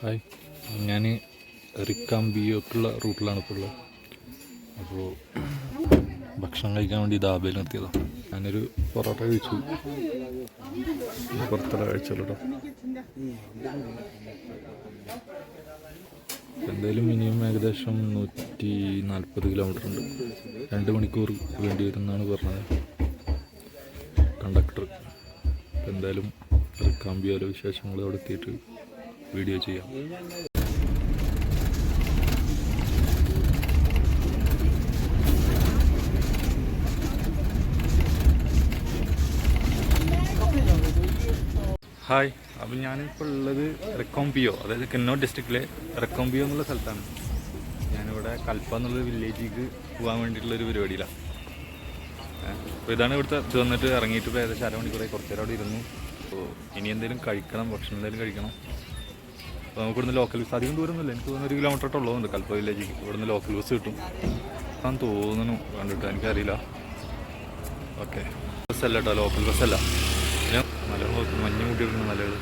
Hi, ഞാൻ റിക്കാമ്പിയോക്കുള്ള റൂട്ടിലാണ് ഇപ്പോൾ ഉള്ളത്. അപ്പോൾ ഭക്ഷണം കഴിക്കാൻ വേണ്ടി ധാബയിൽ നിർത്തിയതാണ്. ഞാനൊരു പൊറോട്ട കഴിച്ചു, പുറത്തറ കഴിച്ചുള്ളൂ കേട്ടോ. എന്തായാലും മിനിമം ഏകദേശം 140 കിലോമീറ്റർ ഉണ്ട്. 2 മണിക്കൂർ വേണ്ടി വരുമെന്നാണ് പറഞ്ഞത് കണ്ടക്ടർ. എന്തായാലും റിക്കാമ്പിയോയിലെ വിശേഷങ്ങൾ അവിടെ എത്തിയിട്ട് വീഡിയോ ചെയ്യാം. ഹായ്, അപ്പം ഞാനിപ്പോൾ ഉള്ളത് റിക്കോംപിയോ, അതായത് കണ്ണൂർ ഡിസ്ട്രിക്റ്റിലെ റിക്കോംപിയോ എന്നുള്ള സ്ഥലത്താണ്. ഞാനിവിടെ കൽപ്പ എന്നുള്ള വില്ലേജിലേക്ക് പോകാൻ വേണ്ടിയിട്ടുള്ളൊരു പരിപാടിയിലാണ്. അപ്പോൾ ഇതാണ് ഇവിടുത്തെ ഇത്. വന്നിട്ട് ഇറങ്ങിയിട്ട് ഇപ്പോൾ ഏകദേശം അരമണിക്കൂറായി. കുറച്ച് നേരം അവിടെ ഇരുന്നു. അപ്പോൾ ഇനി എന്തെങ്കിലും കഴിക്കണം, ഭക്ഷണം എന്തെങ്കിലും കഴിക്കണം. അപ്പോൾ നമുക്ക് ഇവിടുന്ന് ലോക്കൽ ബസ്, അധികം ദൂരമൊന്നുമില്ല, എനിക്ക് തോന്നുന്നു 1 കിലോമീറ്റർ ഉള്ളതുണ്ട് കൽപ്പ വില്ലേജിലേക്ക്. ഇവിടുന്ന് ലോക്കൽ ബസ് കിട്ടും ഞാൻ തോന്നുന്നു, കണ്ടിട്ട് എനിക്കറിയില്ല. ഓക്കെ, ബസ്സല്ല കേട്ടോ, ലോക്കൽ ബസ്സല്ല. മല നോക്കി മഞ്ഞ് മൂട്ടിയെടുക്കുന്ന മലകൾ.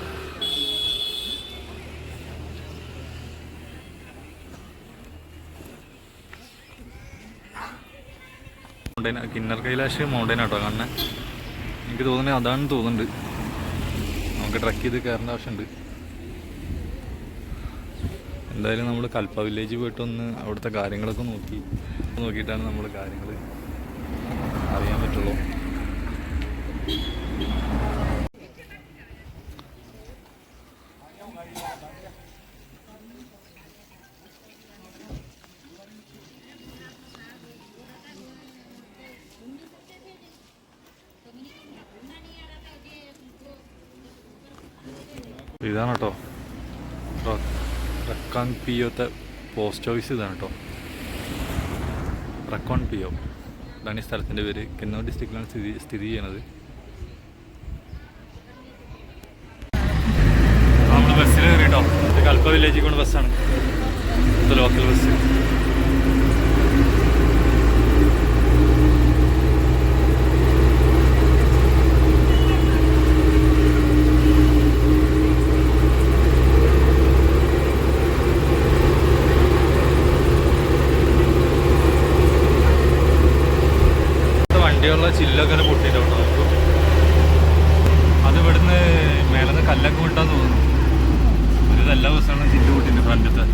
മൗണ്ടൈൻ, കിന്നർ കൈലാഷ് മൗണ്ടൈൻ ആട്ടോ കാണുന്നത്. എനിക്ക് തോന്നുന്നത് അതാണെന്ന് തോന്നുന്നുണ്ട്. നമുക്ക് ട്രക്ക് ചെയ്ത് കയറേണ്ട ആവശ്യമുണ്ട്. എന്തായാലും നമ്മൾ കൽപ്പ വില്ലേജ് പോയിട്ടൊന്ന് അവിടുത്തെ കാര്യങ്ങളൊക്കെ നോക്കിയിട്ടാണ് നമ്മൾ കാര്യങ്ങൾ അറിയാൻ പറ്റുള്ളൂ. ഇതാണ് കേട്ടോ റക്കാംപിയോത്തെ പോസ്റ്റ് ഓഫീസ്. ഇതാണ് കേട്ടോ റക്കോൺപിയോ. ഇതാണ് ഈ സ്ഥലത്തിൻ്റെ പേര്. കണ്ണൂർ ഡിസ്ട്രിക്റ്റിലാണ് സ്ഥിതി ചെയ്യണത്. നമ്മൾ ബസ്സിൽ കയറി കേട്ടോ. ഇത് കൽപ്പ വില്ലേജിൽ കൊണ്ട് ബസ്സാണ്, ഇത് ലോക്കൽ ബസ്. വണ്ടിയുള്ള ചില്ലൊക്കെ പൊട്ടിയിട്ടുണ്ടോ? അത് ഇവിടുന്ന് മേലെന്ന് കല്ലൊക്കെ വിട്ടാന്ന് തോന്നുന്നു. ഒരു എല്ലാ ബസ്സാണ് ചില്ല് പൊട്ടിൻ്റെ ഫ്രണ്ടത്തെ.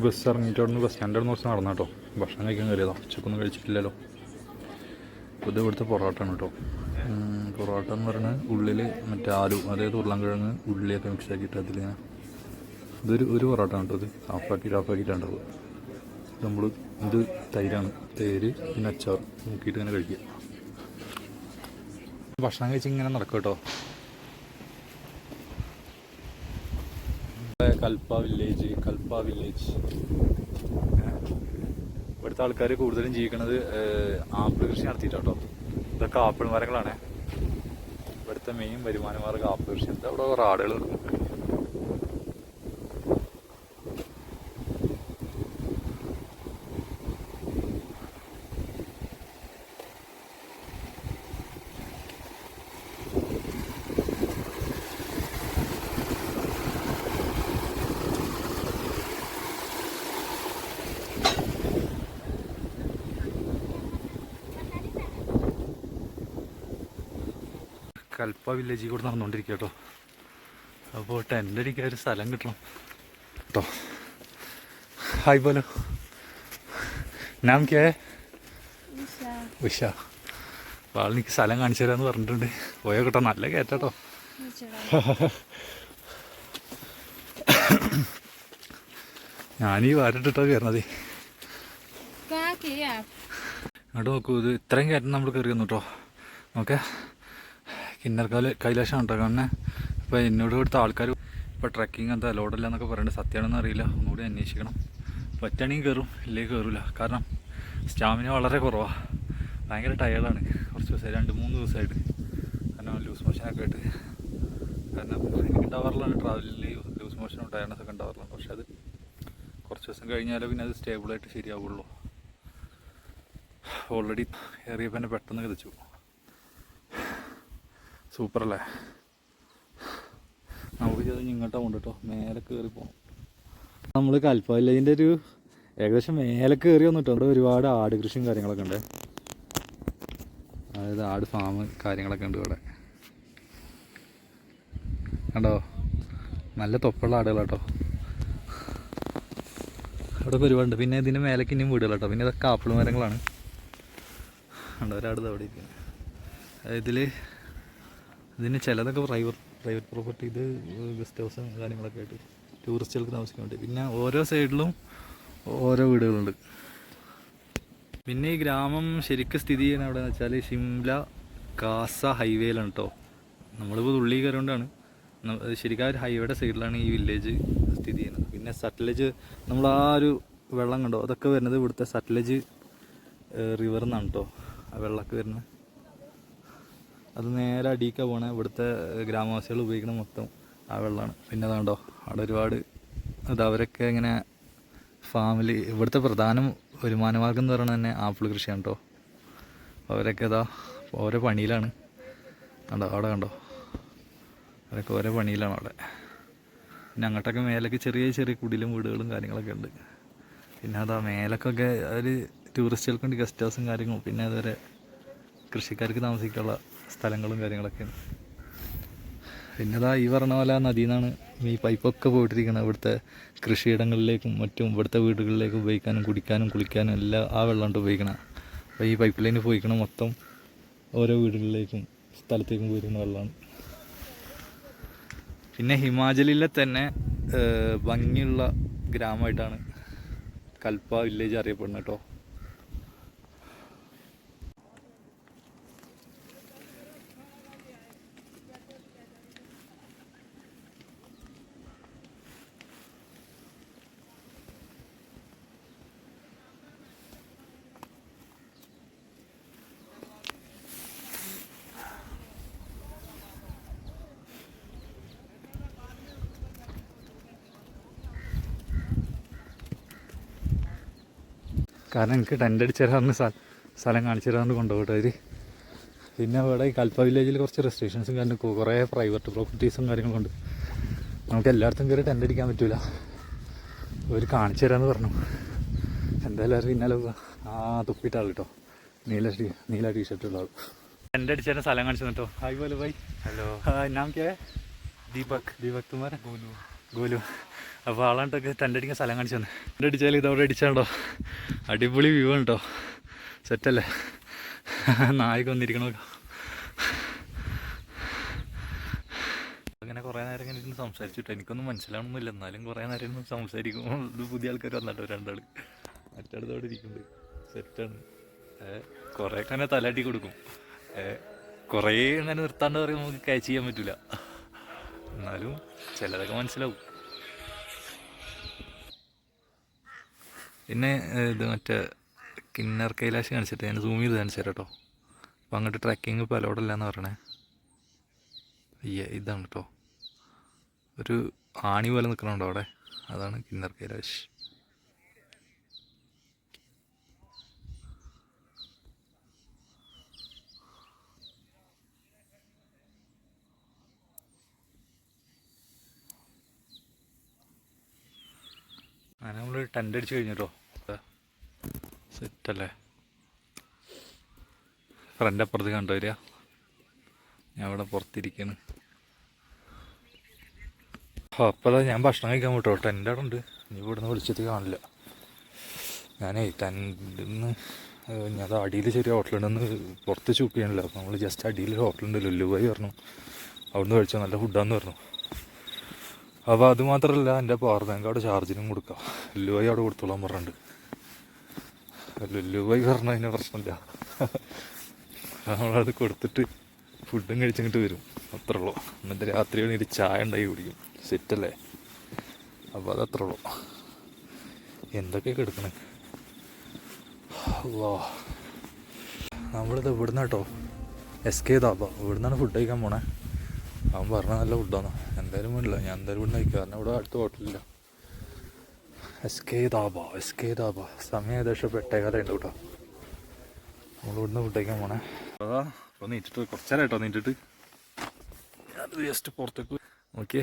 ബസ് ഇറങ്ങിയിട്ട് അവിടെ നിന്ന് ബസ് സ്റ്റാൻഡ് അവിടെ കുറച്ച് നടന്നു കേട്ടോ. ഭക്ഷണം കഴിക്കാൻ കയറിയതോ, ഉച്ചക്കൊന്നും കഴിച്ചിട്ടില്ലല്ലോ. ഇത് ഇവിടുത്തെ പൊറോട്ടയാണ് കേട്ടോ. പൊറോട്ട എന്ന് പറയുന്നത് ഉള്ളിൽ മറ്റേ ആലു, അതായത് ഉരുളൻകിഴങ്ങ് ഉള്ളിയൊക്കെ മിക്സ് ആക്കിയിട്ട് അതിൽ ഒരു പൊറോട്ട ആണ് കേട്ടോ. ഇത് ഹാഫാക്കിയിട്ടാണ് നമ്മൾ. ഇത് തൈരാണ്, തൈര് പിന്നെ അച്ചാർ നോക്കിയിട്ട് ഇങ്ങനെ കഴിക്കുക. ഭക്ഷണം കഴിച്ച് ഇങ്ങനെ നടക്കും കേട്ടോ. കൽപ്പ വില്ലേജ് ഇവിടുത്തെ ആൾക്കാർ കൂടുതലും ജീവിക്കുന്നത് ആപ്പിൾ കൃഷി നടത്തിയിട്ടോ. ഇതൊക്കെ ആപ്പിൾ മരങ്ങളാണ്. ഇവിടുത്തെ മെയിൻ വരുമാന മാർഗ്ഗം ആപ്പിൾ കൃഷി. അവിടെ കുറേ ആടുകൾ നിൽക്കും. കൽപ്പ വില്ലേജിൽ കൂടെ നടന്നുകൊണ്ടിരിക്കുക കേട്ടോ. അപ്പോൾ ടെൻ്റ് അടിക്കാൻ ഒരു സ്ഥലം കിട്ടണം കേട്ടോ. ഹായ് പോലോ, നാം കേ ഉഷ. അപ്പോൾ ആൾ എനിക്ക് സ്ഥലം കാണിച്ചു തരാമെന്ന് പറഞ്ഞിട്ടുണ്ട്. പോയോ കേട്ടോ, നല്ല കയറ്റാട്ടോ. ഞാനീ വാരിട്ടിട്ടോ കയറണത്. അങ്ങോട്ട് നോക്കൂ, ഇത് ഇത്രയും കയറ്റം നമ്മൾ കയറി വന്നു കേട്ടോ. ഓക്കെ, കൈലാശം കേട്ടോ കാരണം. ഇപ്പോൾ എന്നോട് ഇവിടുത്തെ ആൾക്കാർ ഇപ്പോൾ ട്രക്കിങ് എന്താ ലോഡല്ല എന്നൊക്കെ പറയുന്നത്, സത്യമാണെന്ന് അറിയില്ല, ഒന്നുകൂടി അന്വേഷിക്കണം. പറ്റുകയാണെങ്കിൽ കയറും, ഇല്ലെങ്കിൽ കയറില്ല. കാരണം സ്റ്റാമിന വളരെ കുറവാണ്, ഭയങ്കര ടയേർഡാണ്. കുറച്ച് ദിവസം 2-3 ദിവസമായിട്ട്, കാരണം ലൂസ് മോഷനൊക്കെ ആയിട്ട്. കാരണം എനിക്ക് ടവറിലാണ് ട്രാവലിൽ ലൂസ് മോഷൻ ഉണ്ടായിരുന്ന സെക്കൻഡ് ടവറിലാണ്. പക്ഷെ അത് കുറച്ച് ദിവസം കഴിഞ്ഞാലേ പിന്നെ അത് സ്റ്റേബിളായിട്ട് ശരിയാവുള്ളൂ. ഓൾറെഡി ഏറിയപ്പോൾ തന്നെ പെട്ടെന്ന് കിതച്ചു. സൂപ്പറല്ലേ? നമുക്ക് ചെറിയ ഇങ്ങോട്ടാണ് കൊണ്ട് കേട്ടോ, മേലെ കയറി പോകണം. നമ്മൾ കൽപ്പ വില്ലേജിൻ്റെ ഒരു ഏകദേശം മേലെ കയറി വന്നിട്ടോ. അവിടെ ഒരുപാട് ആട് കൃഷിയും കാര്യങ്ങളൊക്കെ ഉണ്ട്. അതായത് ആട് ഫാം കാര്യങ്ങളൊക്കെ ഉണ്ട് ഇവിടെ. കണ്ടോ, നല്ല തൊപ്പുള്ള ആടുകളാട്ടോ. അവിടെ ഒരുപാടുണ്ട്. പിന്നെ ഇതിൻ്റെ മേലേക്ക് ഇനിയും വീടുകളാട്ടോ. പിന്നെ ഇതൊക്കെ ആപ്പിൾ മരങ്ങളാണ്. കണ്ടോ, ഒരാട് അവിടെ ഇരിക്കുന്നത്. ഇതിന് ചിലതൊക്കെ പ്രൈവറ്റ് പ്രോപ്പർട്ടി, ഇത് ഗസ്റ്റ് ഹൗസും കാര്യങ്ങളൊക്കെ ആയിട്ട് ടൂറിസ്റ്റുകൾക്ക് താമസിക്കാൻ വേണ്ടി. പിന്നെ ഓരോ സൈഡിലും ഓരോ വീടുകളുണ്ട്. പിന്നെ ഈ ഗ്രാമം ശരിക്കും സ്ഥിതി ചെയ്യുന്നത് എവിടെയെന്ന് വെച്ചാൽ ഷിംല കാസ ഹൈവേയിലാണ് കേട്ടോ. നമ്മളിപ്പോൾ തുള്ളി കയറുകൊണ്ടാണ്. ശരിക്കും ആ ഒരു ഹൈവേയുടെ സൈഡിലാണ് ഈ വില്ലേജ് സ്ഥിതി ചെയ്യുന്നത്. പിന്നെ സത്ലജ്, നമ്മൾ ആ ഒരു വെള്ളം കണ്ടോ, അതൊക്കെ വരുന്നത് ഇവിടുത്തെ സത്ലജ് റിവറിൽ നിന്നാണ് കേട്ടോ. ആ വെള്ളമൊക്കെ വരുന്നത് അത് നേരെ അടിയിക്കാണ് പോകണേ. ഇവിടുത്തെ ഗ്രാമവാസികൾ ഉപയോഗിക്കുന്ന മൊത്തം ആ വെള്ളമാണ്. പിന്നെ അതാണ്ടോ അവിടെ ഒരുപാട് അവരൊക്കെ ഇങ്ങനെ ഫാമിലി, ഇവിടുത്തെ പ്രധാന വരുമാനമാർഗം എന്ന് പറയുന്നത് തന്നെ ആപ്പിൾ കൃഷിയാണ് കേട്ടോ. അവരൊക്കെ ഓരോ പണിയിലാണ്. കണ്ടോ അവിടെ കണ്ടോ, അവരൊക്കെ ഓരോ പണിയിലാണ് അവിടെ. പിന്നെ അങ്ങോട്ടൊക്കെ മേലൊക്കെ ചെറിയ ചെറിയ കുടിലും വീടുകളും കാര്യങ്ങളൊക്കെ ഉണ്ട്. പിന്നെ മേലൊക്കെ ഒരു ടൂറിസ്റ്റുകൾക്ക് വേണ്ടി ഗസ്റ്റ് ഹൗസും കാര്യങ്ങളും, പിന്നെ അതുവരെ കൃഷിക്കാർക്ക് താമസിക്കാനുള്ള സ്ഥലങ്ങളും കാര്യങ്ങളൊക്കെയാണ്. പിന്നെ ഈ പറഞ്ഞ പോലെ നദിയിൽ നിന്നാണ് ഈ പൈപ്പൊക്കെ പോയിട്ടിരിക്കുന്നത്. ഇവിടുത്തെ കൃഷിയിടങ്ങളിലേക്കും മറ്റും ഇവിടുത്തെ വീടുകളിലേക്കും ഉപയോഗിക്കാനും കുടിക്കാനും കുളിക്കാനും എല്ലാം ആ വെള്ളമാണ് ഉപയോഗിക്കണം. അപ്പോൾ ഈ പൈപ്പ് ലൈനിൽ പോയിക്കണം മൊത്തം ഓരോ വീടുകളിലേക്കും സ്ഥലത്തേക്കും പോയിരിക്കുന്ന വെള്ളമാണ്. പിന്നെ ഹിമാചലിലെ തന്നെ ഭംഗിയുള്ള ഗ്രാമമായിട്ടാണ് കൽപ്പ വില്ലേജ് അറിയപ്പെടുന്നത് കേട്ടോ. കാരണം എനിക്ക് ടെൻ്റ് അടിച്ച് തരാമെന്ന് സ്ഥലം കാണിച്ചു തരാമെന്ന് കൊണ്ടുപോകട്ടെ അവർ. പിന്നെ ഇവിടെ ഈ കൽപ്പ വില്ലേജിൽ കുറച്ച് റെസ്ട്രിക്ഷൻസും കാരണം കുറേ പ്രൈവറ്റ് പ്രോപ്പർട്ടീസും കാര്യങ്ങളും ഉണ്ട്. നമുക്ക് എല്ലായിടത്തും കയറി ടെൻ്റ് അടിക്കാൻ പറ്റില്ല. അവർ കാണിച്ചു തരാമെന്ന് പറഞ്ഞു. എന്തായാലും അവർ പിന്നാലെ തുപ്പിയിട്ട ആൾ കേട്ടോ, നീല ടീഷർട്ടുള്ള ആൾ. ടെൻ്റ് അടിച്ച് തരാൻ സ്ഥലം കാണിച്ചു കേട്ടോ. ഹായ് പോലെ ഭായ്. Hello, hi. നാം കേ? ദീപക് തുമാര ഗോലു. അപ്പോൾ ആളാണ്ടൊക്കെ ടെൻ്റ് അടിക്കാൻ സ്ഥലം കാണിച്ചു തന്നെ. ടെൻ്റ് അടിച്ചാൽ ഇതവിടെ അടിച്ചാണ്ടോ, അടിപൊളി വ്യൂ ആണ് കേട്ടോ. സെറ്റല്ലേ? നായൊക്കെ വന്നിരിക്കണോ. അങ്ങനെ കുറേ നേരം ഇങ്ങനെ ഇരുന്ന് സംസാരിച്ചിട്ടോ. എനിക്കൊന്നും മനസ്സിലാവണമെന്നില്ല, എന്നാലും കുറേ നേരം ഇരുന്ന് സംസാരിക്കും. ഇത് പുതിയ ആൾക്കാർ വന്നിട്ടോ, 2 ആൾ മറ്റടുത്തോടെ ഇരിക്കുന്നുണ്ട്. സെറ്റാണ്. കുറേയൊക്കെ അങ്ങനെ തലാട്ടി കൊടുക്കും. കുറേ അങ്ങനെ നിർത്താണ്ട് പറയും നമുക്ക് ക്യാച്ച് ചെയ്യാൻ പറ്റില്ല. എന്നാലും ചിലതൊക്കെ മനസ്സിലാവും. പിന്നെ ഇത് മറ്റേ കിന്നർ കൈലാശം കാണിച്ചിട്ട് ഞാൻ സൂം ചെയ്ത് കാണിച്ചു തരാം കേട്ടോ. അപ്പോൾ അങ്ങോട്ട് ട്രക്കിങ് ഇപ്പോൾ അലോഡല്ല എന്ന് പറയണേ. ഇതാണ് കേട്ടോ, ഒരു ആണി പോലെ നിൽക്കണുണ്ടോ അവിടെ, അതാണ് കിന്നർ കൈലാശ്. അങ്ങനെ നമ്മൾ ടെൻ്റ് അടിച്ച് കഴിഞ്ഞിട്ടോ. സെറ്റല്ലേ? ഫ്രണ്ട് അപ്പുറത്ത് കണ്ടു വരിക. ഞാൻ ഇവിടെ പുറത്തിരിക്കുന്നു. അപ്പോൾ ഞാൻ ഭക്ഷണം കഴിക്കാൻ പോട്ടോ. ടെൻ്റ് അവിടെ ഉണ്ട്. നീ ഇവിടുന്ന് വിളിച്ചിട്ട് കാണില്ല. ഞാനേ ടെൻ്റിന്ന് ഞാൻ അടിയിൽ ചെറിയ ഹോട്ടലുണ്ടെന്ന് പുറത്ത് ചൂക്ക് ചെയ്യണില്ല. അപ്പോൾ നമ്മൾ ജസ്റ്റ് അടിയിൽ ഹോട്ടലുണ്ട്, ലുല്ലുവായി പറഞ്ഞു. അവിടുന്ന് കഴിച്ചാൽ നല്ല ഫുഡാന്ന് പറഞ്ഞു. അപ്പോൾ അത് മാത്രമല്ല, എൻ്റെ പവർ ബാങ്ക് അവിടെ ചാർജിനും കൊടുക്കാം. ലുല്ലുവായി അവിടെ കൊടുത്തോളാൻ പറഞ്ഞിട്ടുണ്ട്. ലുല്ലുവായി പറഞ്ഞാൽ അതിന് പ്രശ്നമില്ല. നമ്മളത് കൊടുത്തിട്ട് ഫുഡും കഴിച്ചിങ്ങോട്ട് വരും, അത്രേ ഉള്ളൂ. എന്നിട്ട് രാത്രി വേണമെങ്കിൽ ചായ ഉണ്ടാക്കി കുടിക്കും. സെറ്റല്ലേ? അപ്പോൾ അതത്രേ ഉള്ളൂ. എന്തൊക്കെയൊക്കെ എടുക്കണേ. വാ, നമ്മളിത് ഇവിടുന്ന് കേട്ടോ SK ധാബ. ഇവിടുന്നാണ് ഫുഡ് കഴിക്കാൻ പോണേ. അവൻ പറഞ്ഞാൽ നല്ല ഫുഡാണ്. എന്തായാലും വേണ്ടില്ല, ഞാൻ എന്തായാലും ഇവിടുന്ന് കഴിക്കുക. കാരണം ഇവിടെ അടുത്ത ഹോട്ടലില്ല. SK ധാബ. സമയം ഏകദേശം 8:15 ഉണ്ട് കേട്ടോ. നമ്മളിവിടുന്ന് ഫുഡ് കഴിക്കാൻ പോണേ. അതാ അപ്പോൾ നീറ്റിട്ട് കുറച്ചേരം കേട്ടോ നീറ്റിട്ട് അത് ജസ്റ്റ് പുറത്തേക്ക് ഓക്കെ.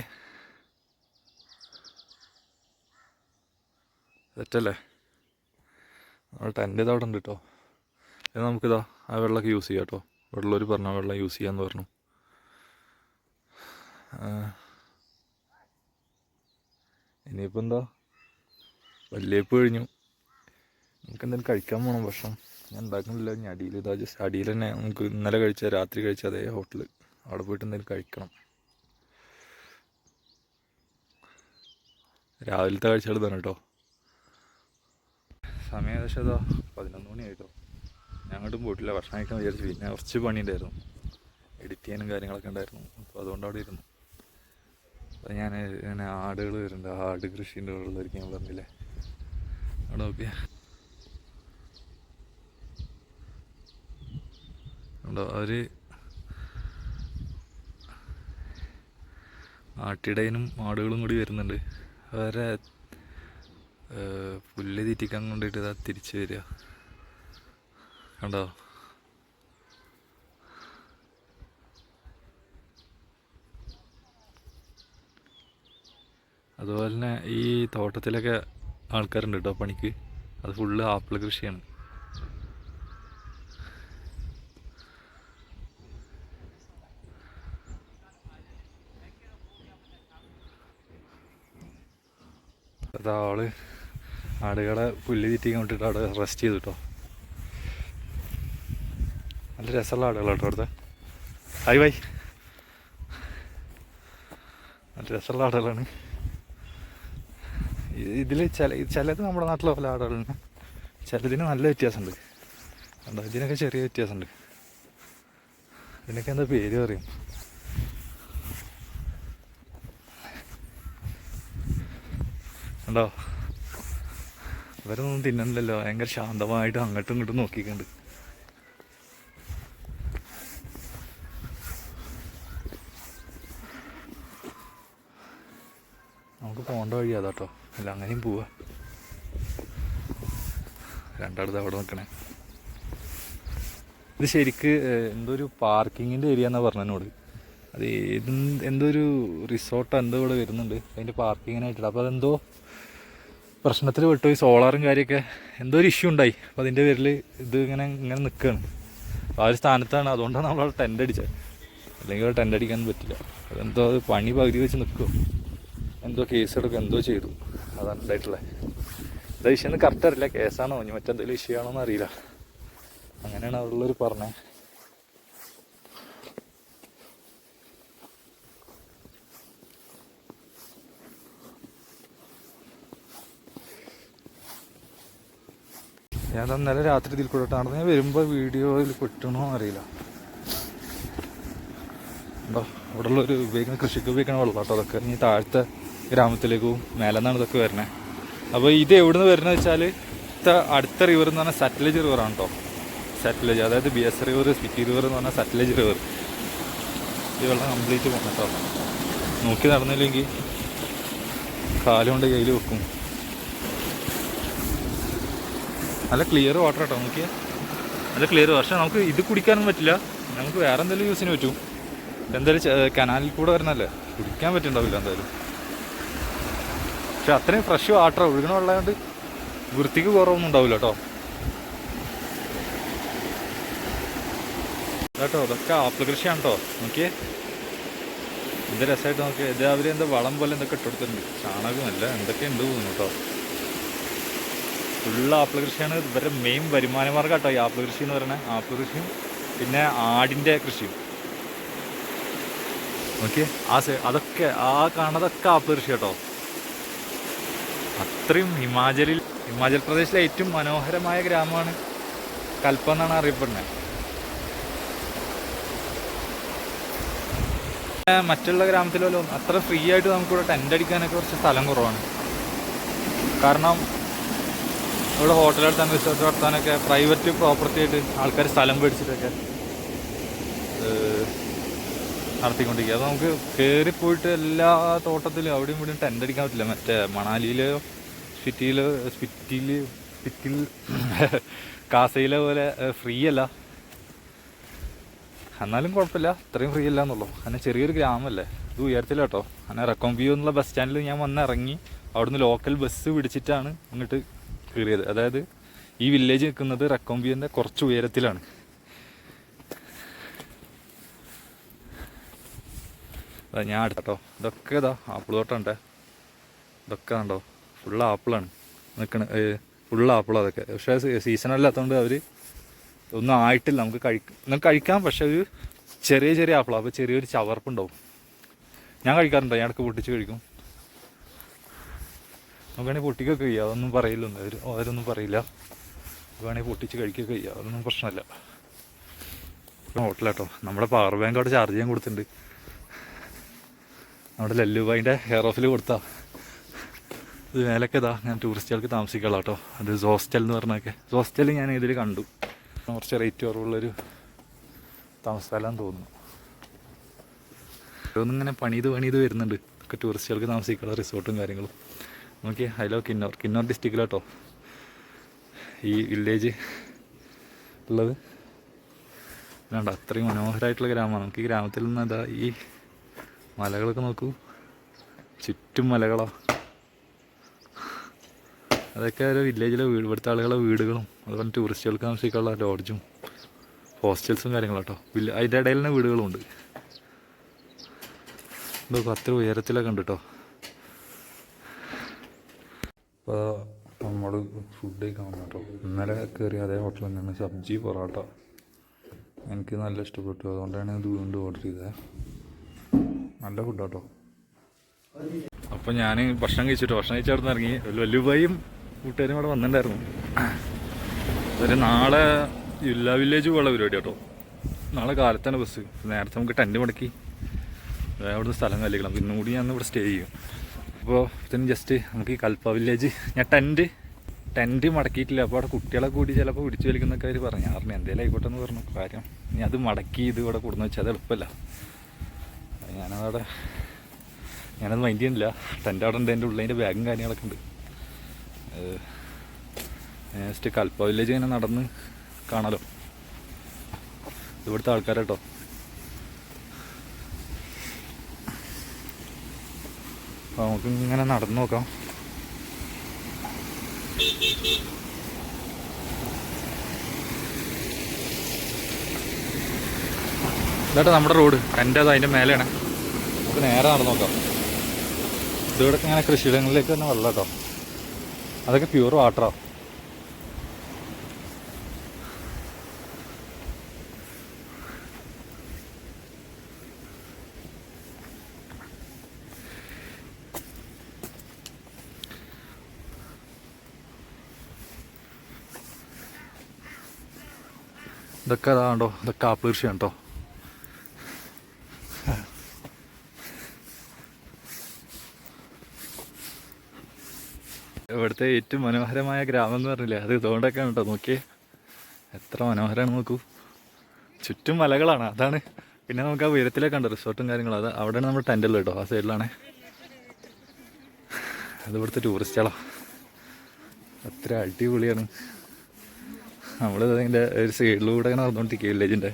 സെറ്റല്ലേ? നമ്മുടെ ടെൻ്റ് ഇതാ അവിടെ ഉണ്ട് കേട്ടോ. ഇത് നമുക്കിതാ ആ വെള്ളമൊക്കെ യൂസ് ചെയ്യാം കേട്ടോ. വെള്ളവർ പറഞ്ഞു ആ വെള്ളം യൂസ് ചെയ്യാമെന്ന് പറഞ്ഞു. ഇനിയിപ്പോൾ എന്താ, വല്യപ്പ് കഴിഞ്ഞു. നമുക്ക് എന്തെങ്കിലും കഴിക്കാൻ പോകണം. ഭക്ഷണം ഞാൻ ഉണ്ടാക്കുന്നില്ല. ഇനി അടിയിൽ ഇതാ ജസ്റ്റ് അടിയിൽ തന്നെ നമുക്ക് ഇന്നലെ കഴിച്ച രാത്രി കഴിച്ച അതേ ഹോട്ടൽ, അവിടെ പോയിട്ട് എന്തെങ്കിലും കഴിക്കണം. രാവിലത്തെ കാഴ്ചകൾ തന്നെ കേട്ടോ. സമയം ഏകദേശം ഏതാ 11 മണിയായിട്ടോ. ഞാൻ അങ്ങോട്ടും പോയിട്ടില്ല. ഭക്ഷണം കഴിക്കാൻ വിചാരിച്ചു. പിന്നെ കുറച്ച് പണി ഉണ്ടായിരുന്നു, എഡിറ്റ് ചെയ്യാനും കാര്യങ്ങളൊക്കെ ഉണ്ടായിരുന്നു. അപ്പോൾ അതുകൊണ്ട് അവിടെ ഇരുന്നു. അപ്പോൾ ഞാൻ ഇങ്ങനെ ആടുകൾ വരുന്നുണ്ട്, ആട് കൃഷിൻ്റെ ഉള്ളതായിരിക്കും ഞാൻ പറഞ്ഞില്ലേ. അവിടെ നോക്കിയ ഉണ്ടോ, അവർ ആട്ടിടയനും ആടുകളും കൂടി വരുന്നുണ്ട്. അവരെ പുല്ല് തീറ്റിക്കാൻ കൊണ്ടിട്ട് ഇതാ തിരിച്ച് വരിക കണ്ടോ. അതുപോലെ തന്നെ ഈ തോട്ടത്തിലൊക്കെ ആൾക്കാരുണ്ട് കേട്ടോ പണിക്ക്. അത് ഫുള്ള് ആപ്പിൾ കൃഷിയാണ്. അതാള് ആടുകളെ പുല്ല് തീറ്റിക്കാൻ വിട്ടിട്ട് അവിടെ റെസ്റ്റ് ചെയ്തു കേട്ടോ. നല്ല രസമുള്ള ആടുകളാണ് കേട്ടോ അവിടുത്തെ. Hi bye. നല്ല രസമുള്ള ആടുകളാണ്. ഇതിൽ ചിലത് നമ്മുടെ നാട്ടിലെ പോലെ ആടുകളുണ്ട്, ചിലതിന് നല്ല വ്യത്യാസമുണ്ട്. കണ്ടോ, ഇതിനൊക്കെ ചെറിയ വ്യത്യാസമുണ്ട്. ഇതിനൊക്കെ എന്താ പേര് പറയും. കണ്ടോ, ഇവരൊന്നും തിന്നണില്ലല്ലോ. ഭയങ്കര ശാന്തമായിട്ട് അങ്ങോട്ടും ഇങ്ങോട്ടും നോക്കിക്കണ്ട്. നമുക്ക് പോകേണ്ട വഴി അതാട്ടോ. അല്ല അങ്ങനെയും പോവാ. രണ്ടാടത്ത് അവിടെ നിൽക്കണേ. ഇത് ശരിക്ക് എന്തോ ഒരു പാർക്കിങ്ങിൻ്റെ ഏരിയ എന്നാണ് പറഞ്ഞതിനോട്. അത് എന്തോ ഒരു റിസോർട്ടോ എന്തോ ഇവിടെ വരുന്നുണ്ട് അതിൻ്റെ പാർക്കിങ്ങിനായിട്ടില്ല. അപ്പോൾ അതെന്തോ പ്രശ്നത്തിൽ വിട്ടു. ഈ സോളാറും കാര്യമൊക്കെ എന്തോ ഒരു ഇഷ്യൂ ഉണ്ടായി. അപ്പോൾ അതിൻ്റെ പേരിൽ ഇത് ഇങ്ങനെ നിൽക്കുകയാണ്. അപ്പോൾ ആ ഒരു സ്ഥാനത്താണ്. അതുകൊണ്ടാണ് നമ്മളവിടെ ടെൻ്റ് അടിച്ചത്. അല്ലെങ്കിൽ അവിടെ ടെൻ്റ് അടിക്കാനൊന്നും പറ്റില്ല. അതെന്തോ അത് പണി പകുതി വെച്ച് നിൽക്കും. എന്തോ കേസെടുക്കുക എന്തോ ചെയ്തു. അതാണ് ഉണ്ടായിട്ടുള്ളത്. എന്താ വിഷയം എന്ന് കറക്റ്റ് അറിയില്ല. കേസാണോ ഇനി മറ്റെന്തെങ്കിലും ഇഷ്യൂ ആണോ എന്ന് അറിയില്ല. അങ്ങനെയാണ് അവിടെയുള്ളവർ പറഞ്ഞത്. ഞാൻ ഇന്നലെ രാത്രി ഇതിൽ കൂടെ നടന്ന് ഞാൻ വരുമ്പോൾ വീഡിയോയിൽ പെട്ടണോ അറിയില്ല. ഉണ്ടോ അവിടെ ഉള്ളൊരു ഉപയോഗിക്കുന്ന കൃഷിക്ക് ഉപയോഗിക്കുന്ന വെള്ളം കേട്ടോ. അതൊക്കെ ഇനി താഴത്തെ ഗ്രാമത്തിലേക്കും മേലെന്നാണ് ഇതൊക്കെ വരുന്നത്. അപ്പോൾ ഇത് എവിടെ നിന്ന് വരുന്നത് വെച്ചാൽ അടുത്ത റിവർ എന്ന് പറഞ്ഞാൽ സറ്റ്ലേജ് റിവറാണ് കേട്ടോ. സറ്റ്ലേജ്, അതായത് BS റിവർ, സ്പിറ്റി റിവർ എന്ന് പറഞ്ഞാൽ സറ്റ്ലേജ് റിവർ. ഈ വെള്ളം കംപ്ലീറ്റ് പോകണം കേട്ടോ. നോക്കി നടന്നില്ലെങ്കിൽ കാലുകൊണ്ട് കയ്യിൽ വെക്കും. നല്ല ക്ലിയർ വാട്ടർ കേട്ടോ. നോക്കിയാൽ നല്ല ക്ലിയർ. പക്ഷേ നമുക്ക് ഇത് കുടിക്കാനൊന്നും പറ്റില്ല. നമുക്ക് വേറെ എന്തെങ്കിലും യൂസിന് പറ്റും. എന്തായാലും കനാലിൽ കൂടെ വരുന്നല്ലേ, കുടിക്കാൻ പറ്റുന്നുണ്ടാവില്ല എന്തായാലും. പക്ഷെ അത്രയും ഫ്രഷ് വാട്ടർ ഒഴുകണ വെള്ളമായതുകൊണ്ട് വൃത്തിക്ക് കുറവൊന്നും ഉണ്ടാവില്ല കേട്ടോ. കേട്ടോ അതൊക്കെ ആപ്പിൾ കൃഷിയാണ് കേട്ടോ. നോക്കിയേ എന്ത് രസമായിട്ട് നോക്കിയാൽ ഇത് അവർ എന്താ വളം പോലെ എന്തൊക്കെ ഇട്ടെടുത്തിട്ടുണ്ട്, ചാണകമല്ല എന്തൊക്കെ ഉണ്ട് തോന്നുന്നു കേട്ടോ. ഫുള്ള് ആപ്പിൾ കൃഷിയാണ് ഇവരുടെ മെയിൻ വരുമാന മാർഗ്ഗം കേട്ടോ ഈ ആപ്പിൾ കൃഷി എന്ന് പറയുന്നത്. ആപ്പിൾ കൃഷിയും പിന്നെ ആടിൻ്റെ കൃഷിയും. നോക്കിയേ അതൊക്കെ കാണുന്നതൊക്കെ ആപ്പിൾ കൃഷി കേട്ടോ. അത്രയും ഹിമാചൽ പ്രദേശിലെ ഏറ്റവും മനോഹരമായ ഗ്രാമമാണ് കൽപ്പ എന്നാണ് അറിയപ്പെടുന്നത്. മറ്റുള്ള ഗ്രാമത്തിലോ അത്ര ഫ്രീ ആയിട്ട് നമുക്കിവിടെ ടെൻ്റ് അടിക്കാനൊക്കെ കുറച്ച് സ്ഥലം കുറവാണ്. കാരണം ഇവിടെ ഹോട്ടൽ നടത്താൻ റിസോർട്ട് നടത്താനൊക്കെ പ്രൈവറ്റ് പ്രോപ്പർട്ടി ആയിട്ട് ആൾക്കാർ സ്ഥലം മേടിച്ചിട്ടൊക്കെ നടത്തിക്കൊണ്ടിരിക്കുക. അപ്പോൾ നമുക്ക് കയറിപ്പോയിട്ട് എല്ലാ തോട്ടത്തിലും അവിടെയും ഇവിടെയും ടെൻ്റ് അടിക്കാൻ പറ്റില്ല. മറ്റേ മണാലിയിലോ സ്പിറ്റിൽ കാസയിലെ പോലെ ഫ്രീ അല്ല. എന്നാലും കുഴപ്പമില്ല, അത്രയും ഫ്രീ അല്ല എന്നുള്ളൂ. അങ്ങനെ ചെറിയൊരു ഗ്രാമമല്ലേ, ഇത് ഉയരത്തില്ല കേട്ടോ. അങ്ങനെ റെക്കോംബിയോ എന്നുള്ള ബസ് സ്റ്റാൻഡിൽ ഞാൻ വന്നിറങ്ങി അവിടുന്ന് ലോക്കൽ ബസ് പിടിച്ചിട്ടാണ് ഇങ്ങോട്ട് കയറിയത്. അതായത് ഈ വില്ലേജ് നിൽക്കുന്നത് റെക്കോംബിയോൻ്റെ കുറച്ച് ഉയരത്തിലാണ്. ഞാൻ അടുത്തോ ഇതൊക്കെ ഇതാ ആപ്പിൾ തോട്ടമുണ്ടേ. ഇതൊക്കെ കണ്ടോ ഫുള്ള് ആപ്പിളാണ് ഫുള്ള് ആപ്പിൾ അതൊക്കെ. പക്ഷേ സീസണല്ലാത്തതുകൊണ്ട് അവർ ഒന്നും ആയിട്ടില്ല. നമുക്ക് കഴിക്കാം, പക്ഷെ ഒരു ചെറിയ ആപ്പിളാണ്. അപ്പോൾ ചെറിയൊരു ചവർപ്പുണ്ടാവും. ഞാൻ കഴിക്കാറുണ്ടോ, ഞാൻ ഇടയ്ക്ക് പൊട്ടിച്ച് കഴിക്കും. നമുക്കാണെങ്കിൽ പൊട്ടിക്കൊക്കെ ചെയ്യാം, അതൊന്നും പറയില്ലൊന്നും അവരൊന്നും പറയില്ല. വേണമെങ്കിൽ പൊട്ടിച്ച് കഴിക്കുകയൊക്കെ ചെയ്യാം, അതൊന്നും പ്രശ്നമല്ല. ഹോട്ടലാട്ടോ. നമ്മുടെ പവർ ബാങ്ക് അവിടെ ചാർജ് ചെയ്യാൻ കൊടുത്തിട്ടുണ്ട്. നമ്മുടെ ലല്ലുബായിൻ്റെ ഹെയർ ഓഫിൽ കൊടുത്താൽ ഇത് മേലൊക്കെ ഇതാ ഞാൻ ടൂറിസ്റ്റുകൾക്ക് താമസിക്കാനുള്ള കേട്ടോ. അത് ഹോസ്റ്റൽ എന്ന് പറഞ്ഞൊക്കെ. ഹോസ്റ്റൽ ഞാൻ ഇതിൽ കണ്ടു. കുറച്ച് റേറ്റ് കുറവുള്ളൊരു താമസ സ്ഥലം തോന്നുന്നു. ഓരോന്നിങ്ങനെ പണിത് വരുന്നുണ്ട്. ഒക്കെ ടൂറിസ്റ്റുകൾക്ക് താമസിക്കാനുള്ള റിസോർട്ടും കാര്യങ്ങളും. നോക്കിയേ ഹലോ കിന്നോർ ഡിസ്ട്രിക്റ്റിലാട്ടോ ഈ വില്ലേജ് ഉള്ളത്. അല്ലാണ്ട് അത്രയും മനോഹരമായിട്ടുള്ള ഗ്രാമമാണ്. നമുക്ക് ഈ ഗ്രാമത്തിൽ നിന്ന് അതാ ഈ മലകളൊക്കെ നോക്കൂ, ചുറ്റും മലകളോ. അതൊക്കെ ഒരു വില്ലേജിലെ ഇവിടുത്തെ ആളുകളെ വീടുകളും അതുപോലെ ടൂറിസ്റ്റുകൾക്ക് താമസിക്കാനുള്ള ലോഡ്ജും ഹോസ്റ്റൽസും കാര്യങ്ങളാട്ടോ. അതിൻ്റെ ഇടയിൽ തന്നെ വീടുകളും ഉണ്ട്. ഇതൊക്കെ അത്ര ഉയരത്തിലൊക്കെ ഉണ്ട് കേട്ടോ. അപ്പോൾ നമ്മൾ ഫുഡ് കഴിക്കാൻ കേട്ടോ. ഇന്നലെ കയറി അതേ ഹോട്ടലിൽ തന്നെയാണ് സബ്ജി പൊറോട്ട. എനിക്ക് നല്ല ഇഷ്ടപ്പെട്ടു, അതുകൊണ്ടാണ് ഇത് വീണ്ടും ഓർഡർ ചെയ്തത്. നല്ല ഫുഡാട്ടോ. അപ്പോൾ ഞാൻ ഭക്ഷണം കഴിച്ചിട്ട് ഇറങ്ങി. വല്ലുബായും കൂട്ടുകാരും ഇവിടെ വന്നിട്ടുണ്ടായിരുന്നു. അതായത് നാളെ ജില്ലാ വില്ലേജ് പോലുള്ള പരിപാടി കേട്ടോ. നാളെ കാലത്താണ് ബസ്. നേരത്തെ നമുക്ക് ടെൻറ്റ് മുടക്കി അവിടുന്ന് സ്ഥലം കല്ലിക്കണം. പിന്നെ കൂടി ഞാൻ ഇവിടെ സ്റ്റേ ചെയ്യും. അപ്പോൾ ഇതിന് ജസ്റ്റ് നമുക്ക് ഈ കൽപ്പ വില്ലേജ് ഞാൻ ടെൻറ്റ് മടക്കിയിട്ടില്ല. അപ്പോൾ അവിടെ കുട്ടികളെ കൂടി ചിലപ്പോൾ പിടിച്ചു വലിക്കുന്നൊക്കെ അവർ പറഞ്ഞു. കാരണം എന്തെങ്കിലും ആയിക്കോട്ടെ എന്ന് പറഞ്ഞു. കാര്യം ഇനി അത് മടക്കി ഇത് ഇവിടെ കൊടുന്ന് വെച്ചാൽ അത് എളുപ്പമല്ല. ഞാനത് മൈൻഡ് ചെയ്യുന്നില്ല. ടെൻ്റ് അവിടെ ഉണ്ട്, എൻ്റെ ഉള്ളതിൻ്റെ ബാഗും കാര്യങ്ങളൊക്കെ ഉണ്ട്. ജസ്റ്റ് കൽപ്പ വില്ലേജ് ഇങ്ങനെ നടന്ന് കാണാലോ. ഇവിടുത്തെ ആൾക്കാരാട്ടോ. അപ്പോൾ നമുക്ക് ഇങ്ങനെ നടന്നു നോക്കാം. ഇതാട്ടോ നമ്മുടെ റോഡ്. ടെൻ്റ് അത് അതിൻ്റെ മേലെയാണ്. നമുക്ക് നേരെ നടന്നു നോക്കാം. ഇതിവിടൊക്കെ ഇങ്ങനെ കൃഷിയിടങ്ങളിലേക്ക് തന്നെ വെള്ളം കേട്ടോ. അതൊക്കെ പ്യൂർ വാട്ടറാണ്. ഇതൊക്കെ അതാണ്ടോ, ഇതൊക്കെ ആപ്പിൾ കൃഷിയാണ് കേട്ടോ. ഇവിടുത്തെ ഏറ്റവും മനോഹരമായ ഗ്രാമം എന്ന് പറഞ്ഞില്ലേ, അത് ഇതുകൊണ്ടൊക്കെയാണ് കേട്ടോ. നോക്കിയേ എത്ര മനോഹരമാണ് നോക്കൂ. ചുറ്റും മലകളാണ്, അതാണ്. പിന്നെ നമുക്ക് ആ ഉയരത്തിലേക്ക് ഉണ്ട് റിസോർട്ടും കാര്യങ്ങളും. അത് അവിടെയാണ് നമ്മുടെ ടെൻ്റുള്ളത് കേട്ടോ. ആ സൈഡിലാണ്. അത് ഇവിടുത്തെ ടൂറിസ്റ്റുകളാണ്. അത്ര അടിപൊളിയാണ്. നമ്മളിതിൻ്റെ ഒരു സൈഡിലൂടെ ഇങ്ങനെ നടന്നുകൊണ്ടിരിക്കുക വില്ലേജിൻ്റെ.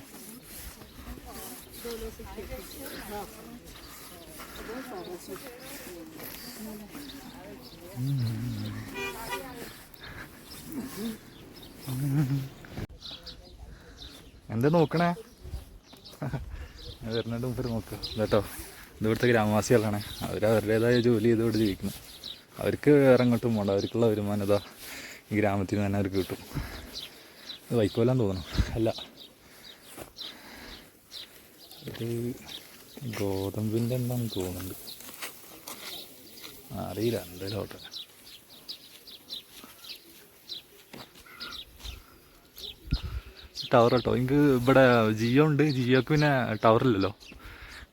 എന്താ നോക്കണേ? വരുന്നുണ്ട് മുമ്പ് നോക്കുക കേട്ടോ. ഇവിടുത്തെ ഗ്രാമവാസികളാണ്, അവരവരുടേതായ ജോലി ചെയ്തോട് ജീവിക്കുന്നു. അവർക്ക് വേറെ എങ്ങോട്ടും പോകണ്ട, അവർക്കുള്ള വരുമാനം ഇതാ ഈ ഗ്രാമത്തിൽ നിന്ന് തന്നെ അവർക്ക് കിട്ടും. ഇത് വൈക്കോലാന്ന് തോന്നണം, അല്ല ഇത് ഗോതമ്പിൻ്റെ എന്താണെന്ന് തോന്നുന്നുണ്ട്, അറിയില്ല എന്തായാലും ആവട്ടെ. ടവർ കേട്ടോ, എനിക്ക് ഇവിടെ ജിയോ ഉണ്ട്, ജിയോക്ക് പിന്നെ ടവറില്ലല്ലോ,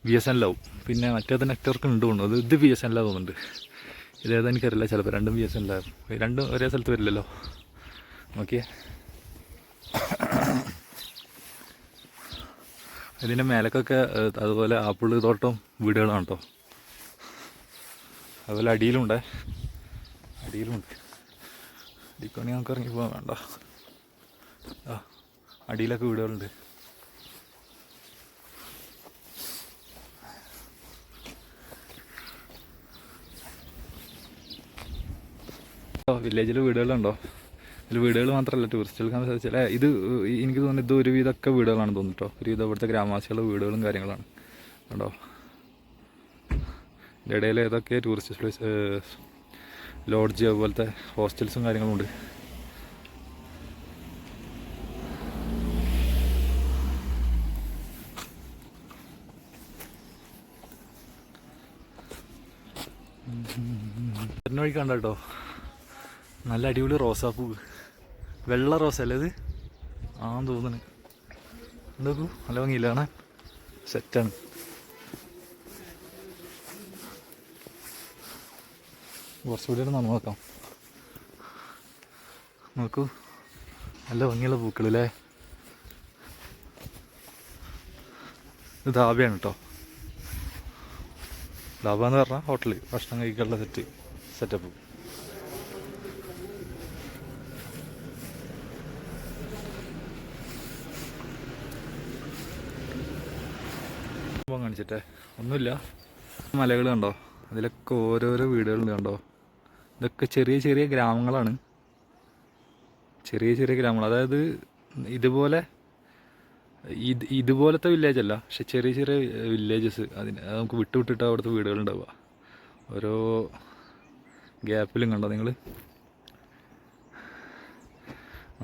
BSNL ആവും. പിന്നെ മറ്റേത് നെറ്റ്വർക്ക് ഉണ്ട് തോന്നുന്നു, ഇത് BSNL തോന്നുന്നുണ്ട്. ഇതേതാ എനിക്കറിയില്ല, ചിലപ്പോൾ രണ്ടും BSNL ആവും. രണ്ടും ഒരേ സ്ഥലത്ത് വരില്ലല്ലോ. ഓക്കെ, ഇതിൻ്റെ മേലക്കൊക്കെ അതുപോലെ ആപ്പിൾ തോട്ടം വീടുകളാണ് കേട്ടോ. അതുപോലെ അടിയിലുണ്ട്, അടിക്കണി നമുക്ക് ഇറങ്ങി പോകാൻ വേണ്ട. അടിയിലൊക്കെ വീടുകളുണ്ട്. വില്ലേജിൽ വീടുകളുണ്ടോ? ഇതിൽ വീടുകൾ മാത്രമല്ല ടൂറിസ്റ്റുകൾക്ക് ചില ഇത് എനിക്ക് തോന്നുന്നു ഇത് ഒരുവിധമൊക്കെ വീടുകളാണ് തോന്നുന്നു കേട്ടോ. ഒരുവിധം ഇവിടുത്തെ ഗ്രാമവാസികളുടെ വീടുകളും കാര്യങ്ങളാണ് കേട്ടോ. ഇതിൻ്റെ ഇടയിൽ ഏതൊക്കെ ടൂറിസ്റ്റ് പ്ലേസ്, ലോഡ്ജ്, അതുപോലത്തെ ഹോസ്റ്റൽസും കാര്യങ്ങളും ഉണ്ട്. വഴി കണ്ട കേട്ടോ, നല്ല അടിപൊളി റോസാപ്പൂ, വെള്ള റോസ അല്ലേ ഇത്? തോന്നുന്നു. എന്താക്കൂ നല്ല ഭംഗിയില്ല കാണാൻ, സെറ്റാണ്. കുറച്ചുകൂടി നടന്നു നോക്കാം. നോക്കൂ, നല്ല ഭംഗിയുള്ള പൂക്കളല്ലേ. ഇത് ധാബയാണ് കേട്ടോ. ധാബ എന്ന് പറഞ്ഞാൽ ഹോട്ടൽ, ഭക്ഷണം കഴിക്കാനുള്ള സെറ്റപ്പ്. കാണിച്ചിട്ടേ ഒന്നുമില്ല. മലകൾ കണ്ടോ, അതിലൊക്കെ ഓരോരോ വീടുകളുണ്ട് കണ്ടോ. ഇതൊക്കെ ചെറിയ ചെറിയ ഗ്രാമങ്ങളാണ്, ചെറിയ ചെറിയ ഗ്രാമങ്ങൾ. അതായത് ഇതുപോലത്തെ വില്ലേജ് അല്ല, പക്ഷെ ചെറിയ ചെറിയ വില്ലേജസ്. നമുക്ക് വിട്ടിട്ട് അവിടുത്തെ വീടുകളുണ്ടാവുക ഓരോ ഗ്യാപ്പിലും. കണ്ടോ നിങ്ങൾ?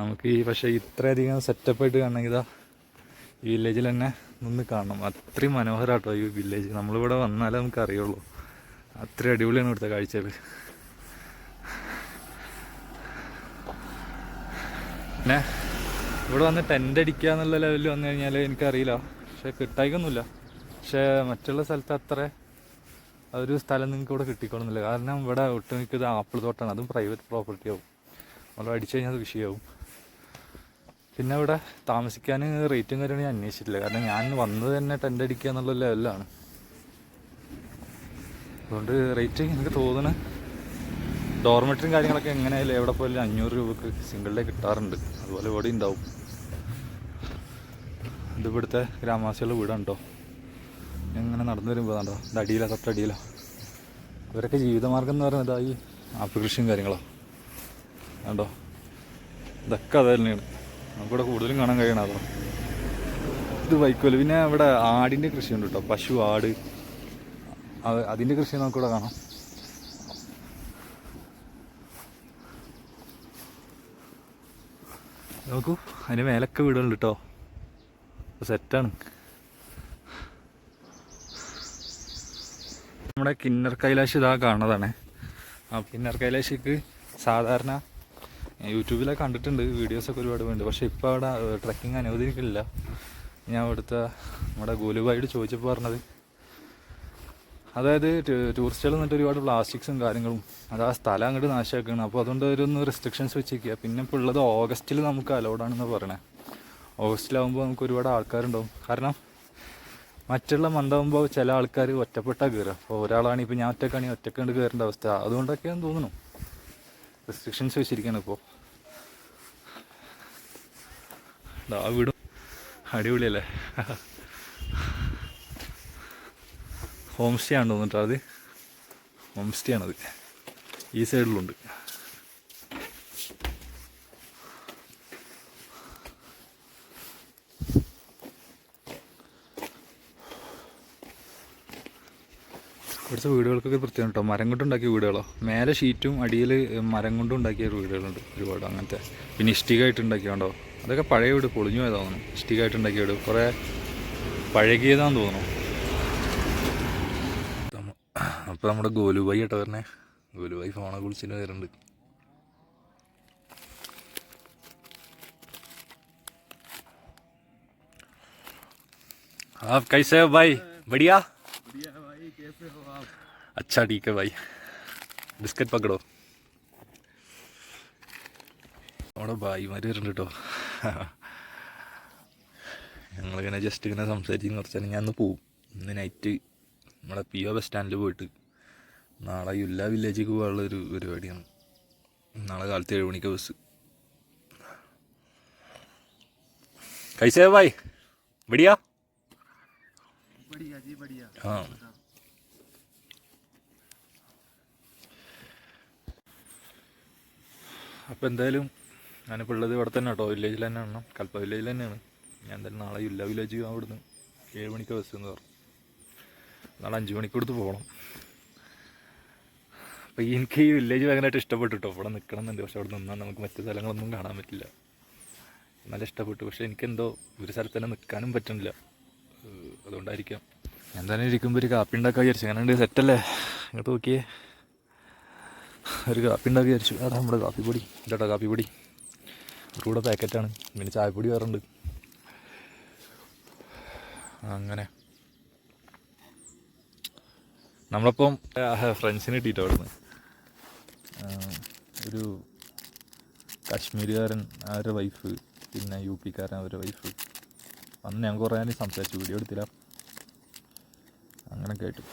നമുക്ക് പക്ഷേ ഇത്രയധികം സെറ്റപ്പായിട്ട് കാണണമെങ്കിൽ ഇതാ ഈ വില്ലേജിൽ തന്നെ നിന്ന് കാണണം. അത്രയും മനോഹരമാട്ടോ ഈ വില്ലേജ്. നമ്മളിവിടെ വന്നാലേ നമുക്ക് അറിയുള്ളൂ, അത്രയും അടിപൊളിയാണ് ഇവിടുത്തെ കാഴ്ചകൾ. പിന്നെ ഇവിടെ വന്ന് ടെൻ്റ് അടിക്കുക എന്നുള്ള ലെവലിൽ വന്നു കഴിഞ്ഞാൽ എനിക്കറിയില്ല, പക്ഷെ കിട്ടായിക്കൊന്നുമില്ല. പക്ഷേ മറ്റുള്ള സ്ഥലത്ത് അത്ര ഒരു സ്ഥലം നിങ്ങൾക്ക് ഇവിടെ കിട്ടിക്കോളുന്നില്ല. കാരണം ഇവിടെ ഒട്ടുമിക്കത് ആപ്പിൾ തോട്ടമാണ്, അതും പ്രൈവറ്റ് പ്രോപ്പർട്ടി ആവും. നമ്മൾ അടിച്ചു കഴിഞ്ഞാൽ അത് വിഷയമാവും. പിന്നെ ഇവിടെ താമസിക്കാൻ റേറ്റും കാര്യങ്ങളും ഞാൻ അന്വേഷിച്ചിട്ടില്ല, കാരണം ഞാൻ വന്നത് തന്നെ ടെൻ്റ് അടിക്കുക എന്നുള്ള ലെവലിലാണ്. അതുകൊണ്ട് റേറ്റ് എനിക്ക് തോന്നുന്നു ഡോർമെറ്ററിയും കാര്യങ്ങളൊക്കെ എങ്ങനെയായാലും എവിടെ പോയാലും 500 രൂപക്ക് സിംഗിൾ ഡേ കിട്ടാറുണ്ട്. അതുപോലെ ഇവിടെ ഉണ്ടാവും. ഇത് ഇവിടുത്തെ ഗ്രാമവാസികളുടെ വീടാണ് കേട്ടോ. ഇങ്ങനെ നടന്നു വരുമ്പോൾ കണ്ടോ, ഇത് അടിയിലാണ്, തൊട്ടടിയിലാണ്. ഇവരൊക്കെ ജീവിതമാർഗം എന്ന് പറയുന്നത് ഈ ആപ്പിൾ കൃഷിയും കാര്യങ്ങളോ കണ്ടോ. ഇതൊക്കെ അത് തന്നെയാണ് നമുക്കിവിടെ കൂടുതലും കാണാൻ കഴിയണം. അതോ ഇത് വൈക്കോല്. പിന്നെ ഇവിടെ ആടിൻ്റെ കൃഷിയുണ്ട് കേട്ടോ, പശു, ആട്, അതിൻ്റെ കൃഷി നമുക്കിവിടെ കാണാം. നോക്കൂ, അതിന് മേലൊക്കെ വീടുകളുണ്ട് കേട്ടോ, സെറ്റാണ്. നമ്മുടെ കിന്നർ കൈലാഷ് ഇതാ കാണുന്നതാണ്. ആ കിന്നർ കൈലാഷിക്ക് സാധാരണ യൂട്യൂബിലൊക്കെ കണ്ടിട്ടുണ്ട്, വീഡിയോസൊക്കെ ഒരുപാട് വേണ്ട. പക്ഷേ ഇപ്പോൾ അവിടെ ട്രക്കിങ് അനുവദിക്കില്ല. ഞാൻ ഇവിടുത്തെ നമ്മുടെ ഗോലുബായിട്ട് ചോദിച്ചപ്പോൾ പറഞ്ഞത്, അതായത് ടൂറിസ്റ്റുകൾ എന്നിട്ട് ഒരുപാട് പ്ലാസ്റ്റിക്സും കാര്യങ്ങളും അത് ആ സ്ഥലം അങ്ങോട്ട് നാശമാക്കുകയാണ്. അപ്പോൾ അതുകൊണ്ട് അവരൊന്ന് റെസ്ട്രിക്ഷൻസ് വെച്ചിരിക്കുക. പിന്നെ ഇപ്പോൾ ഉള്ളത് ഓഗസ്റ്റിൽ നമുക്ക് അലൗഡാണെന്ന് പറയണേ. ഓഗസ്റ്റിലാകുമ്പോൾ നമുക്ക് ഒരുപാട് ആൾക്കാരുണ്ടാവും. കാരണം മറ്റുള്ള മന്താകുമ്പോൾ ചില ആൾക്കാർ ഒറ്റപ്പെട്ടാൽ കയറുക. അപ്പോൾ ഒരാളാണെങ്കിൽ ഇപ്പോൾ ഞാൻ ഒറ്റക്കാണെങ്കിൽ ഒറ്റക്കണ്ട് കയറേണ്ട അവസ്ഥ. അതുകൊണ്ടൊക്കെയാണെന്ന് തോന്നുന്നു റെസ്ട്രിക്ഷൻസ് വെച്ചിരിക്കുകയാണ് ഇപ്പോൾ. ആ വീടും അടിപൊളിയല്ലേ. ഹോം സ്റ്റേ ആണ് തോന്നിട്ടോ, അത് ഹോം സ്റ്റേ ആണത്. ഈ സൈഡിലുണ്ട്. ഇവിടുത്തെ വീടുകൾക്കൊക്കെ പ്രത്യേകം കേട്ടോ, മരം കൊണ്ടുണ്ടാക്കിയ വീടുകളോ. മേലെ ഷീറ്റും അടിയിൽ മരം കൊണ്ടുണ്ടാക്കിയ വീടുകളുണ്ട് ഒരുപാട് അങ്ങനത്തെ. പിന്നെ ഇഷ്ടികയായിട്ട് ഉണ്ടാക്കിയാണ്ടോ, അതൊക്കെ പഴയ വീട്, പൊളിഞ്ഞു പോയതാ തോന്നുന്നു. ഇഷ്ടികയായിട്ട് ഉണ്ടാക്കിയ വീട് കുറേ പഴകിയതാന്ന് തോന്നുന്നു. അപ്പോൾ നമ്മുടെ ഗോലുബായി കേട്ടോ പറഞ്ഞേ, ഗോലുബായി ഫോണൊക്കെ വിളിച്ചിട്ട് വരുന്നുണ്ട്. आप कैसे हो भाई? बढ़िया भाई, कैसे हो आप? अच्छा ठीक है भाई, बिस्किट पकड़ो. നമ്മുടെ ഭായിമാർ വരുന്നുണ്ട് കേട്ടോ. ഞങ്ങളിങ്ങനെ ജസ്റ്റ് ഇങ്ങനെ സംസാരിച്ച് കുറച്ചാൽ ഞാൻ ഒന്ന് പോവും. ഇന്ന് നൈറ്റ് നമ്മുടെ PO ബസ് സ്റ്റാൻഡിൽ പോയിട്ട് നാളെ യുല്ല വില്ലേജിലേക്ക് പോകാനുള്ളൊരു പരിപാടിയാണ്. നാളെ കാലത്ത് 7 മണിക്ക് ബസ്. कैसे हो भाई? बढ़िया. बढ़िया जी बढ़िया. हाँ അപ്പോൾ എന്തായാലും ഞാനിപ്പോൾ ഉള്ളത് ഇവിടെ തന്നെ കേട്ടോ, വില്ലേജിൽ തന്നെയാണ്, കൽപ്പ വില്ലേജിൽ തന്നെയാണ്. ഞാൻ എന്തായാലും നാളെ യുല്ല വില്ലേജ് അവിടുന്ന് 7 മണിക്ക് ബസ് എന്ന് പറഞ്ഞു. നാളെ 5 മണിക്ക് കൊടുത്ത് പോകണം. അപ്പോൾ എനിക്ക് ഈ വില്ലേജ് ഭയങ്കരമായിട്ട് ഇഷ്ടപ്പെട്ടു കേട്ടോ. ഇവിടെ നിൽക്കണം എന്നുണ്ട്, പക്ഷെ അവിടെ നിന്നാൽ നമുക്ക് മറ്റു സ്ഥലങ്ങളൊന്നും കാണാൻ പറ്റില്ല. നല്ല ഇഷ്ടപ്പെട്ടു. പക്ഷേ എനിക്കെന്തോ ഒരു സ്ഥലത്ത് തന്നെ നിൽക്കാനും പറ്റുന്നില്ല. അതുകൊണ്ടായിരിക്കാം. ഞാൻ തന്നെ ഇരിക്കുമ്പോൾ ഒരു കാപ്പി ഉണ്ടാക്കാൻ വിചാരിച്ചു. അങ്ങനെ സെറ്റല്ലേ, ഇങ്ങോട്ട് നോക്കിയേ, ഒരു കാപ്പി ഉണ്ടാക്കി വിചാരിച്ചു. അതാ നമ്മുടെ കാപ്പിപ്പൊടി, ഇതാട്ടോ കാപ്പിപ്പൊടി. കൂടെ പാക്കറ്റാണ്. പിന്നെ ചായപ്പൊടി വേറുണ്ട്. അങ്ങനെ നമ്മളിപ്പം ഫ്രണ്ട്സിന് കിട്ടിയിട്ടോ അവിടുന്ന്. ഒരു കാശ്മീരുകാരൻ അവരുടെ വൈഫ്, പിന്നെ UP കാരൻ അവരുടെ വൈഫ്. അന്ന് ഞാൻ കുറേ സംസാരിച്ചു, വീഡിയോ എടുത്തില്ല. അങ്ങനെയൊക്കെ ആയിട്ട്